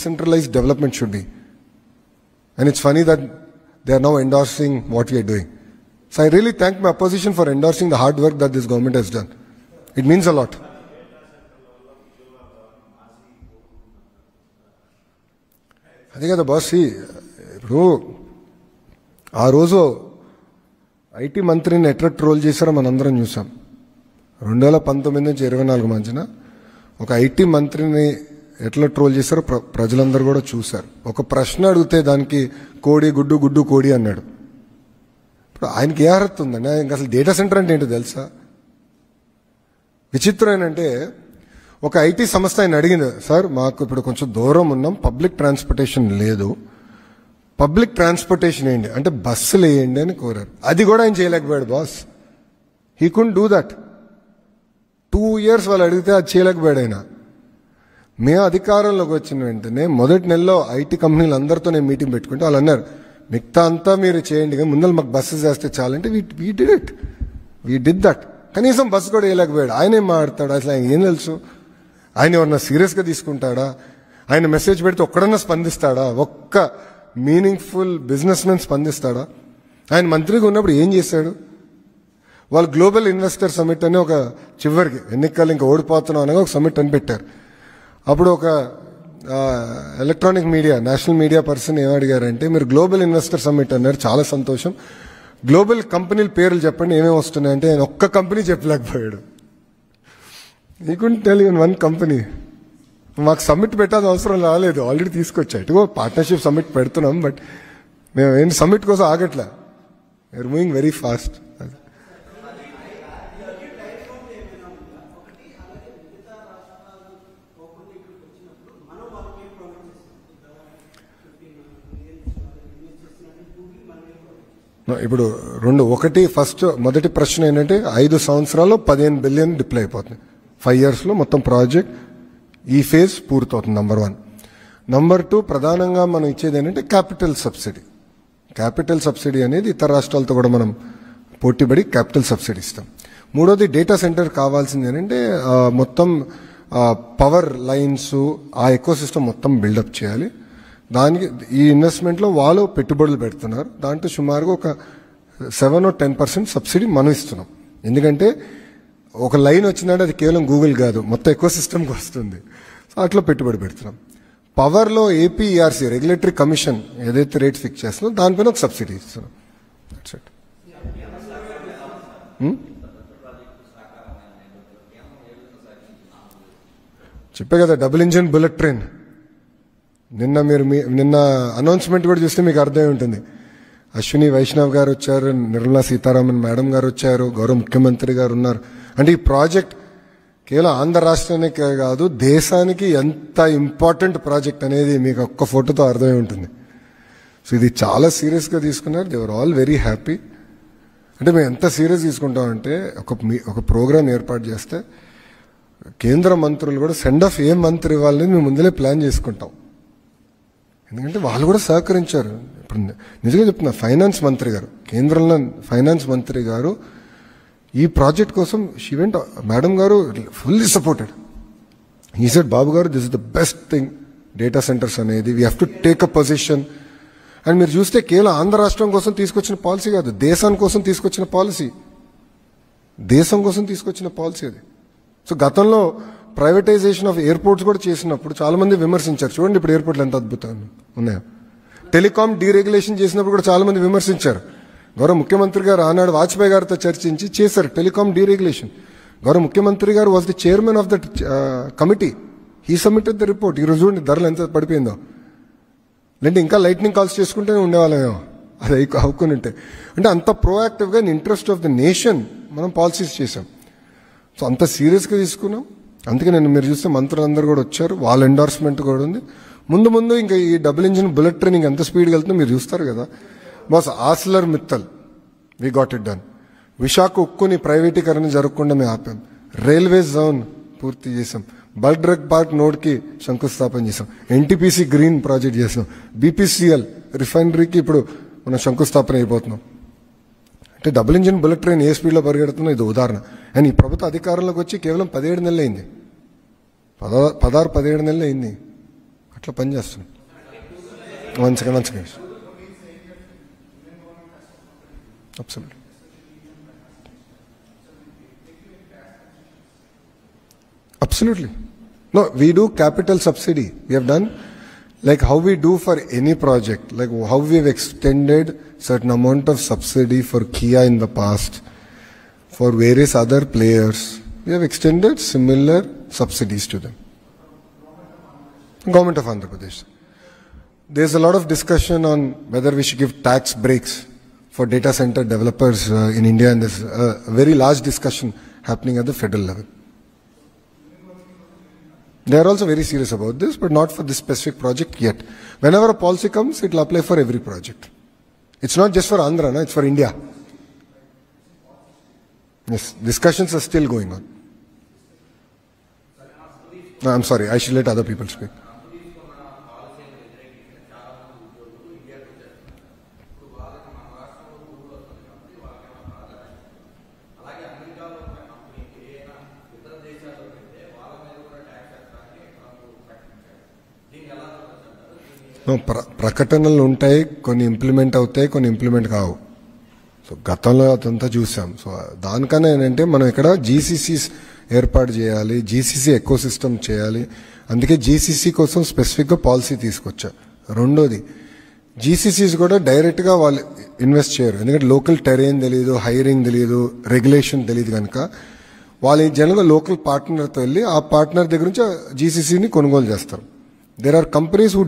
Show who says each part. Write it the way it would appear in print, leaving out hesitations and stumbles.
Speaker 1: centralized development should be. And it's funny that they are now endorsing what we are doing. So I really thank my opposition for endorsing the hard work that this government has done. It means a lot. అదే కదా boss, ఇప్పుడు ఆ రోజు IT మంత్రిని ఎట్లా troll చేశారో మనందరం చూసాం. 2019 నుంచి 24 మధ్యన ఒక ఐటీ మంత్రిని ఎట్లా ట్రోల్ చేశారో ప్రజలందరూ కూడా చూశారు. ఒక ప్రశ్న అడిగితే దానికి కోడి గుడ్డు గుడ్డు కోడి అన్నాడు. ఇప్పుడు ఆయనకి ఏ అర్హత ఉందండి? ఆయనకి అసలు డేటా సెంటర్ అంటే ఏంటో తెలుసా? విచిత్రం ఏంటంటే ఒక ఐటీ సంస్థ ఆయన అడిగింది, సార్ మాకు ఇప్పుడు కొంచెం దూరం ఉన్నాం, పబ్లిక్ ట్రాన్స్పోర్టేషన్ లేదు, పబ్లిక్ ట్రాన్స్పోర్టేషన్ వేయండి అంటే బస్సులు వేయండి అని కోరారు. అది కూడా ఆయన చేయలేకపోయాడు boss. He couldn't do that. 2 years వాళ్ళు అడిగితే అది చేయలేకపోయాడు ఆయన. మేము అధికారంలోకి వచ్చిన వెంటనే మొదటి నెలలో ఐటీ కంపెనీలు అందరితో నేను మీటింగ్ పెట్టుకుంటే వాళ్ళు అన్నారు, మిగతా అంతా మీరు చేయండి కానీ ముందర మాకు బస్సెస్ వేస్తే చాలంటే we did it. We did that. కనీసం బస్సు కూడా వేయలేకపోయాడు. ఆయన ఏం మాట్లాడతాడు? అసలు ఆయన ఏం తెలుసు? ఆయన ఎవరన్నా సీరియస్గా తీసుకుంటాడా? ఆయన మెసేజ్ పెడితే ఒక్కడన్నా స్పందిస్తాడా? ఒక్క మీనింగ్ఫుల్ బిజినెస్ మ్యాన్ స్పందిస్తాడా? ఆయన మంత్రిగా ఉన్నప్పుడు ఏం చేశాడు? వాళ్ళు గ్లోబల్ ఇన్వెస్టర్ సమిట్ అని ఒక చివరికి ఎన్నికలు ఇంకా ఓడిపోతున్నాం అనగా ఒక సమిట్ అని పెట్టారు. అప్పుడు ఒక electronic media national media person ఏమడిగారంటే, మీరు గ్లోబల్ ఇన్వెస్టర్ సమిట్ అన్నారు, చాలా సంతోషం, గ్లోబల్ కంపెనీల పేర్లు చెప్పండి ఏమేమి వస్తున్నాయంటే ఆయన ఒక్క కంపెనీ చెప్పలేకపోయాడు. He couldn't tell even one company. మాకు సమ్మిట్ పెట్టాల్సిన అవసరం రాలేదు, ఆల్రెడీ తీసుకొచ్చా. ఇటుగో పార్ట్నర్షిప్ సమ్మిట్ పెడుతున్నాం, బట్ మేము ఏం సమ్మిట్ కోసం ఆగట్లా. We're moving very fast. ఇప్పుడు ఒకటి ఫస్ట్ మొదటి ప్రశ్న ఏంటంటే 5 సంవత్సరాల్లో 15 బిలియన్ డిప్లాయ్ అయిపోతుంది. 5 years మొత్తం ప్రాజెక్ట్ ఈ ఫేజ్ పూర్తవుతుంది. నంబర్ 1. నంబర్ 2, ప్రధానంగా మనం ఇచ్చేది ఏంటంటే క్యాపిటల్ సబ్సిడీ. క్యాపిటల్ సబ్సిడీ అనేది ఇతర రాష్ట్రాలతో కూడా మనం పోటీపడి క్యాపిటల్ సబ్సిడీ ఇస్తాం. మూడోది, డేటా సెంటర్ కావాల్సింది ఏంటంటే మొత్తం పవర్ లైన్స్ ఆ ఎకో సిస్టమ్ మొత్తం బిల్డప్ చేయాలి. దానికి ఈ ఇన్వెస్ట్మెంట్లో వాళ్ళు పెట్టుబడులు పెడుతున్నారు. దాంట్లో సుమారుగా ఒక 7 or 10% సబ్సిడీ మనం ఇస్తున్నాం. ఎందుకంటే ఒక లైన్ వచ్చిందంటే అది కేవలం గూగుల్ కాదు, మొత్తం ఎకో సిస్టమ్కి వస్తుంది. సో అట్లా పెట్టుబడి పెడుతున్నాం. పవర్లో ఏపీఈఆర్సీ రెగ్యులేటరీ కమిషన్ ఏదైతే రేట్ ఫిక్స్ చేస్తుందో దానిపైన ఒక సబ్సిడీ ఇస్తున్నాం. That's it. చెప్పే కదా డబుల్ ఇంజిన్ బుల్లెట్ ట్రైన్. నిన్న అనౌన్స్మెంట్ కూడా చూస్తే మీకు అర్థమై ఉంటుంది. అశ్విని వైష్ణవ్ గారు వచ్చారు, నిర్మలా సీతారామన్ మేడం గారు వచ్చారు, గౌరవ ముఖ్యమంత్రి గారు ఉన్నారు. అంటే ఈ ప్రాజెక్ట్ కేవలం ఆంధ్ర రాష్ట్రానికే కాదు, దేశానికి ఎంత ఇంపార్టెంట్ ప్రాజెక్ట్ అనేది మీకు ఒక్క ఫోటోతో అర్థమై ఉంటుంది. సో ఇది చాలా సీరియస్గా తీసుకున్నారు. They are all very happy. అంటే మేము ఎంత సీరియస్ తీసుకుంటామంటే ఒక ప్రోగ్రామ్ ఏర్పాటు చేస్తే కేంద్ర మంత్రులు కూడా సెండ్ ఆఫ్ ఏ మంత్రి ఇవ్వాలని మేము ముందలే ప్లాన్ చేసుకుంటాం. ఎందుకంటే వాళ్ళు కూడా సహకరించారు. ఇప్పుడు నిజంగా చెప్తున్నా, ఫైనాన్స్ మంత్రి గారు, కేంద్రంలో ఫైనాన్స్ మంత్రి గారు ఈ ప్రాజెక్ట్ కోసం షీవెంట్ మేడం గారు ఫుల్లీ సపోర్టెడ్. ఈ సెడ్, బాబు గారు this is the best thing data centers అనేది, we have to take a position. And మీరు చూస్తే కేవలం ఆంధ్ర రాష్ట్రం కోసం తీసుకొచ్చిన పాలసీ కాదు, దేశం కోసం తీసుకొచ్చిన పాలసీ, దేశం కోసం తీసుకొచ్చిన పాలసీ అది. సో గతంలో ప్రైవేటైజేషన్ ఆఫ్ ఎయిర్పోర్ట్స్ కూడా చేసినప్పుడు చాలా మంది విమర్శించారు. చూడండి ఇప్పుడు ఎయిర్పోర్ట్లు ఎంత అద్భుతంగా ఉన్నాయో. టెలికాం డీరెగ్యులేషన్ చేసినప్పుడు కూడా చాలా మంది విమర్శించారు. గౌరవ ముఖ్యమంత్రి గారు ఆనాడు వాజ్పేయి గారితో చర్చించి చేశారు టెలికాం డీరెగ్యులేషన్. గౌరవ ముఖ్యమంత్రి గారు was the chairman of that committee. He submitted the report. ఈరోజు చూడండి ధరలు ఎంత పడిపోయిందో. లేదంటే ఇంకా లైట్నింగ్ కాల్స్ చేసుకుంటూనే ఉండేవాళ్ళమేమో అది అవ్వుకుని ఉంటే. అంటే అంత ప్రోయాక్టివ్గా in interest of the nation మనం పాలసీస్ చేసాం. సో అంత సీరియస్గా తీసుకున్నాం. అందుకే మీరు చూస్తే మంత్రులందరూ కూడా వచ్చారు, వాళ్ళ ఎండార్స్మెంట్ కూడా ఉంది. ముందు ఇంకా ఈ డబుల్ ఇంజిన్ బుల్లెట్ ట్రైనింగ్ ఎంత స్పీడ్గా వెళ్తుందో మీరు చూస్తారు కదా boss. Arcelor Mittal we got it done. Visakha ఉక్కుని ప్రైవేటీకరణ జరగకుండా మేము ఆపాం. రైల్వే జోన్ పూర్తి చేసాం. బల్క్ డ్రగ్ పార్క్ నోడ్కి శంకుస్థాపన చేసాం. ఎన్టీపీసీ గ్రీన్ ప్రాజెక్ట్ చేసాం. బీపీసీఎల్ రిఫైనరీకి ఇప్పుడు మనం శంకుస్థాపన అయిపోతున్నాం. అంటే డబుల్ ఇంజిన్ బుల్లెట్ ట్రైన్ ఏ స్పీడ్లో పరిగెడుతుందో ఇది ఉదాహరణ. అండ్ ఈ ప్రభుత్వ అధికారంలోకి వచ్చి కేవలం 17 నెలలు అయింది. 16-17 నెలలు అయింది. అట్లా పనిచేస్తున్నాం. One second. Absolutely. Absolutely. No, we do capital subsidy. We have done like how we do for any project, like how we have extended certain amount of subsidy for Kia in the past, for various other players. We have extended similar subsidies to them. Government of Andhra Pradesh. There's a lot of discussion on whether we should give tax breaks for data center developers in India, and there's a very large discussion happening at the federal level. They are also very serious about this, but not for this specific project yet. Whenever a policy comes, it will apply for every project. It's not just for Andhra, no? It's for India. Yes, discussions are still going on. No, I'm sorry, I should let other people speak. ప్రకటనలు ఉంటాయి, కొన్ని implement అవుతాయి, కొన్ని implement కావు. So గతంలో అదంతా చూసాం. So దానికన్నా ఏంటంటే మనం ఇక్కడ జీసీసీస్ ఏర్పాటు చేయాలి, జీసీసీ ఎకో సిస్టమ్ చేయాలి. అందుకే జీసీసీ కోసం స్పెసిఫిక్గా పాలసీ తీసుకొచ్చా. రెండోది, జీసీసీస్ కూడా డైరెక్ట్గా వాళ్ళు ఇన్వెస్ట్ చేయరు, ఎందుకంటే లోకల్ టెరైన్ తెలియదు, హైరింగ్ తెలియదు, రెగ్యులేషన్ తెలియదు. కనుక వాళ్ళు జనరల్గా లోకల్ పార్ట్నర్తో వెళ్ళి ఆ పార్ట్నర్ దగ్గర నుంచి జీసీసీని కొనుగోలు చేస్తారు. There are companies who